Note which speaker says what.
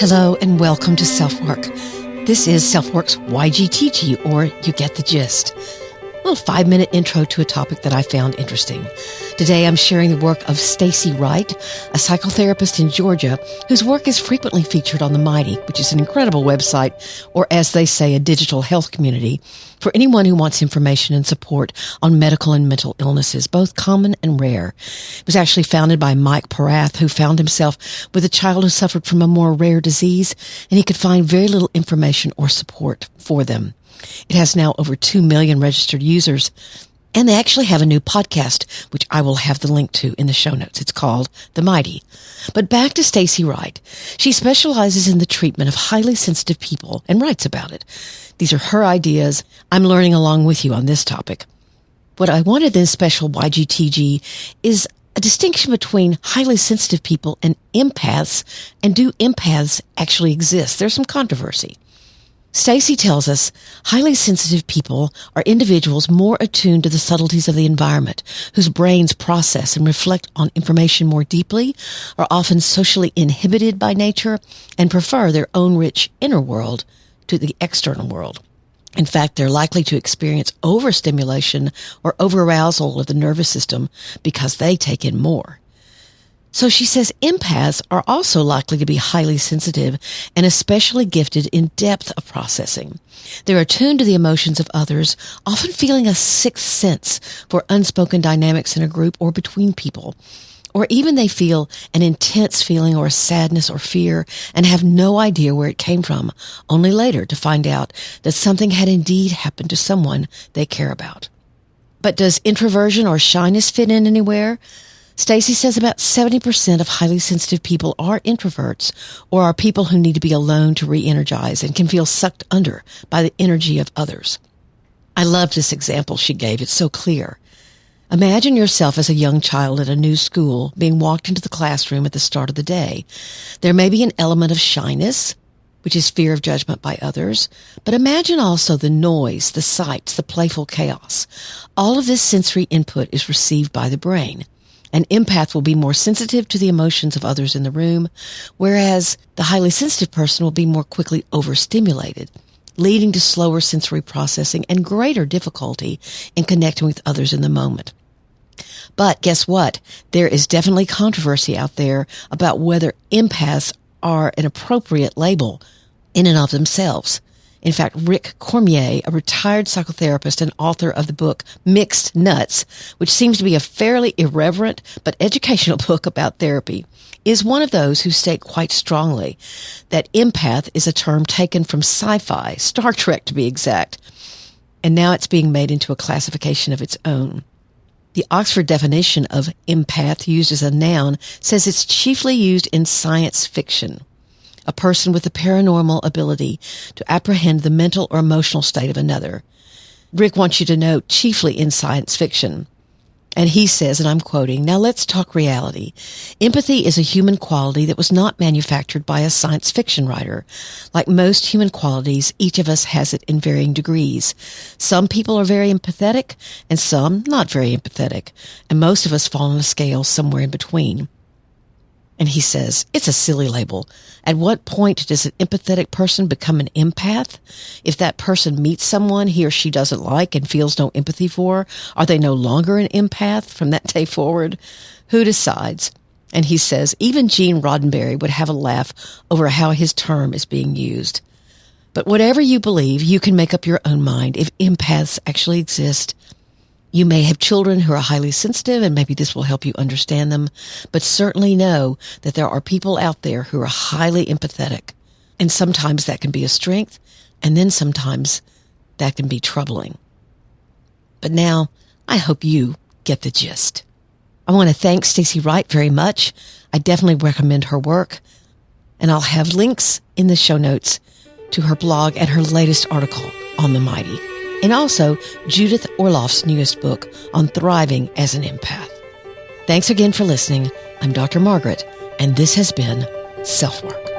Speaker 1: Hello and welcome to SelfWork. This is SelfWork's YGTG, or You Get the Gist. A little 5-minute intro to a topic that I found interesting. Today I'm sharing the work of Stacy Wright, a psychotherapist in Georgia whose work is frequently featured on The Mighty, which is an incredible website, or as they say, a digital health community, for anyone who wants information and support on medical and mental illnesses, both common and rare. It was actually founded by Mike Porath, who found himself with a child who suffered from a more rare disease, and he could find very little information or support for them. It has now over 2 million registered users, and they actually have a new podcast, which I will have the link to in the show notes. It's called The Mighty. But back to Stacy Wright. She specializes in the treatment of highly sensitive people and writes about it. These are her ideas. I'm learning along with you on this topic. What I wanted in this special YGTG is a distinction between highly sensitive people and empaths, and do empaths actually exist? There's some controversy. Stacy tells us highly sensitive people are individuals more attuned to the subtleties of the environment, whose brains process and reflect on information more deeply, are often socially inhibited by nature, and prefer their own rich inner world to the external world. In fact, they're likely to experience overstimulation or overarousal of the nervous system because they take in more. So she says empaths are also likely to be highly sensitive and especially gifted in depth of processing. They're attuned to the emotions of others, often feeling a sixth sense for unspoken dynamics in a group or between people. Or even they feel an intense feeling or sadness or fear and have no idea where it came from, only later to find out that something had indeed happened to someone they care about. But does introversion or shyness fit in anywhere? Stacy says about 70% of highly sensitive people are introverts or are people who need to be alone to re-energize and can feel sucked under by the energy of others. I love this example she gave. It's so clear. Imagine yourself as a young child at a new school being walked into the classroom at the start of the day. There may be an element of shyness, which is fear of judgment by others, but imagine also the noise, the sights, the playful chaos. All of this sensory input is received by the brain. An empath will be more sensitive to the emotions of others in the room, whereas the highly sensitive person will be more quickly overstimulated, leading to slower sensory processing and greater difficulty in connecting with others in the moment. But guess what? There is definitely controversy out there about whether empaths are an appropriate label in and of themselves. In fact, Rick Cormier, a retired psychotherapist and author of the book Mixed Nuts, which seems to be a fairly irreverent but educational book about therapy, is one of those who state quite strongly that empath is a term taken from sci-fi, Star Trek to be exact, and now it's being made into a classification of its own. The Oxford definition of empath used as a noun says it's chiefly used in science fiction. A person with the paranormal ability to apprehend the mental or emotional state of another. Rick wants you to note chiefly in science fiction. And he says, and I'm quoting, "Now let's talk reality. Empathy is a human quality that was not manufactured by a science fiction writer. Like most human qualities, each of us has it in varying degrees. Some people are very empathetic and some not very empathetic. And most of us fall on a scale somewhere in between." And he says, it's a silly label. At what point does an empathetic person become an empath? If that person meets someone he or she doesn't like and feels no empathy for, are they no longer an empath from that day forward? Who decides? And he says, even Gene Roddenberry would have a laugh over how his term is being used. But whatever you believe, you can make up your own mind if empaths actually exist. You may have children who are highly sensitive, and maybe this will help you understand them, but certainly know that there are people out there who are highly empathetic. And sometimes that can be a strength, and then sometimes that can be troubling. But now, I hope you get the gist. I want to thank Stacy Wright very much. I definitely recommend her work, and I'll have links in the show notes to her blog and her latest article on The Mighty. And also Judith Orloff's newest book on thriving as an empath. Thanks again for listening. I'm Dr. Margaret, and this has been SelfWork.